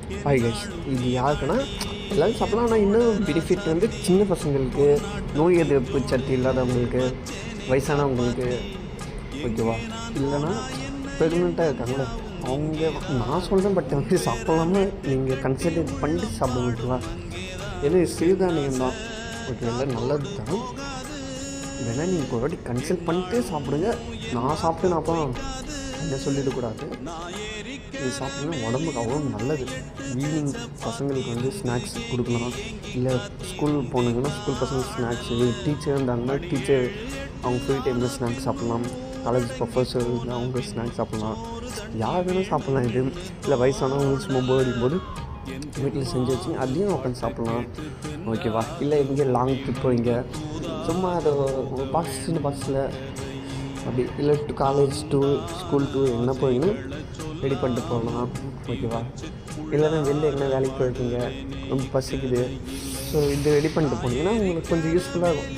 Hi guys, இது யாருக்குன்னா எல்லோரும் சாப்பிட்லாம். ஆனால் இன்னும் பெனிஃபிட் வந்து சின்ன பசங்களுக்கு, நோய் எதிர்ப்பு சக்தி இல்லாதவங்களுக்கு, வயசானவங்களுக்கு, ஓகேவா? இல்லைன்னா ப்ரெக்னெண்ட்டாக இருக்காங்களே அவங்க, நான் சொல்கிறேன். பட் வந்து சாப்பிட்லாம நீங்கள் கன்சிடர் பண்ணிட்டு சாப்பிடுங்க, ஓகேவா? ஏன்னா சிறுதானியம் தான், ஓகேவா? நல்லது தான். வேணால் நீங்கள் ஒரு வாட்டி கன்சல்ட் பண்ணிட்டு சாப்பிடுங்க. நான் சாப்பிட்டேன்னு அப்போ என்ன சொல்லிடக்கூடாது. இது சாப்பிட்டீங்கன்னா உடம்புக்கு அவ்வளோ நல்லது. ஈவினிங் பசங்களுக்கு வந்து ஸ்நாக்ஸ் கொடுக்கலாம். இல்லை ஸ்கூல் போனாங்கன்னா ஸ்கூல் பசங்க ஸ்நாக்ஸு, டீச்சர் இருந்தாங்கன்னா டீச்சர் அவங்க ஃப்ரீ டைமில் ஸ்நாக்ஸ் சாப்பிட்லாம். காலேஜ் ப்ரொஃபஸர் அவங்க ஸ்நாக்ஸ் சாப்பிட்லாம். யார் வேணால் சாப்பிட்லாம். இது இல்லை வயசானவங்க சும்மா போர் அடிக்கும்போது வீட்டில் செஞ்சு வச்சுங்க அதையும் உட்காந்து சாப்பிட்லாம், ஓகேவா? இல்லை எங்கே லாங் ட்ரிப் போய்ங்க சும்மா அதை ஒரு பாக்ஸ், சின்ன பாக்ஸில் அப்படி, இல்லை காலேஜ் டூர், ஸ்கூல் டூர் என்ன போயிங்கன்னா ரெடி பண்ணிட்டு போகலாம், ஓகேவா? இல்லைன்னா வெளில என்ன வேலைக்கு போயிருக்கீங்க, ரொம்ப பசிக்குது, ஸோ இது ரெடி பண்ணிட்டு போனீங்கன்னா உங்களுக்கு கொஞ்சம் யூஸ்ஃபுல்லாக இருக்கும்.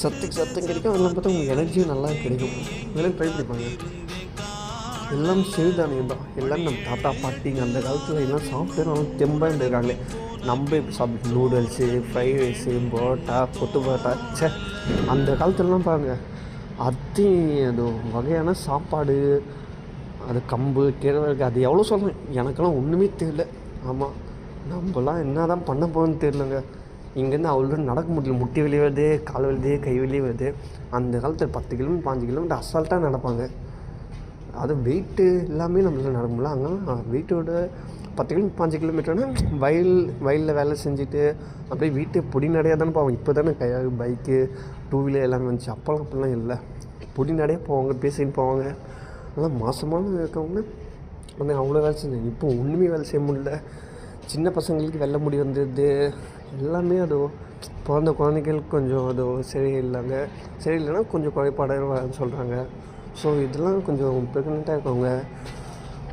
சத்தம் கிடைக்கும். அதெல்லாம் பார்த்தா உங்களுக்கு எனர்ஜியும் நல்லா கிடைக்கும். இதெல்லாம் ட்ரை பண்ணிப்பாங்க. எல்லாம் சிறுதானியம் தான். எல்லாம் நம்ம தாத்தா பாட்டிங்க அந்த காலத்தில் எல்லாம் சாப்பிட்டு நல்லா தெம்பாக இருந்திருக்காங்களே. நம்ம இப்போ சாப்பிட்டு நூடுல்ஸு, ஃப்ரைட் ரைஸு, பரோட்டா, கொத்து பரோட்டா, சே அந்த காலத்துலலாம் பாருங்கள், அது வகையான சாப்பாடு. அது கம்பு கேழ்வரகு, அது எவ்வளோ சொல்கிறேன், எனக்கெல்லாம் ஒன்றுமே தெரியல. ஆமாம், நம்மலாம் என்ன தான் பண்ண போகிறோன்னு தெரிலங்க. இங்கேருந்து அவ்வளோ நடக்க முடியல. முட்டி வெளியே வருது, கால் வெளியே, கை வெளியே வருது. அந்த காலத்தில் 10 கிலோமீட்டர் 5 கிலோமீட்டர் அசால்ட்டாக நடப்பாங்க. அது வெயிட்டு எல்லாமே நம்மளால் நடக்க முடியல. அங்கெல்லாம் வெயிட்டோட 10 கிலோமீட்டர் 5 கிலோமீட்டர்னால் வயலில் வேலை செஞ்சுட்டு அப்படியே வீட்டு பொடி நடையாக தானே போவாங்க. இப்போ தானே பைக்கு, 2 வீலர் எல்லாமே வந்துச்சு. அப்போல்லாம் அப்படிலாம் இல்லை. பொடி நடையாக போவாங்க, பேசின்னு போவாங்க. ஆனால் மாதமான இருக்கவங்க ஆனால் அவ்வளோ வேலை செஞ்சாங்க. இப்போ ஒன்றுமே வேலை செய்ய முடியல. சின்ன பசங்களுக்கு வெள்ளை முடி வந்துடுது. எல்லாமே அது பிறந்த குழந்தைகளுக்கு கொஞ்சம் அது சரியில்லைன்னா கொஞ்சம் குறைபாடாக வரன்னு சொல்கிறாங்க. ஸோ இதெல்லாம் கொஞ்சம் ப்ரெக்னெண்ட்டாக இருக்கவங்க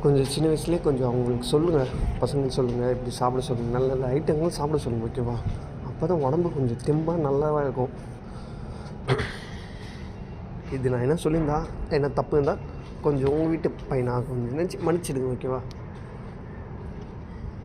கொஞ்சம் சின்ன வயசுலேயே கொஞ்சம் அவங்களுக்கு சொல்லுங்கள், பசங்களுக்கு சொல்லுங்கள், இப்படி சாப்பிட சொல்லுங்கள், நல்ல நல்ல ஐட்டங்களும் சாப்பிட சொல்லுங்கள், ஓகேவா? அப்போ தான் உடம்பு கொஞ்சம் தெம்பாக நல்லாவாக இருக்கும். இது நான் என்ன சொல்லியிருந்தா என்ன தப்பு இருந்தால் கொஞ்சம் உங்கள் வீட்டு பையனாக கொஞ்சம் நினச்சி மன்னிச்சிடுங்க, ஓகேவா?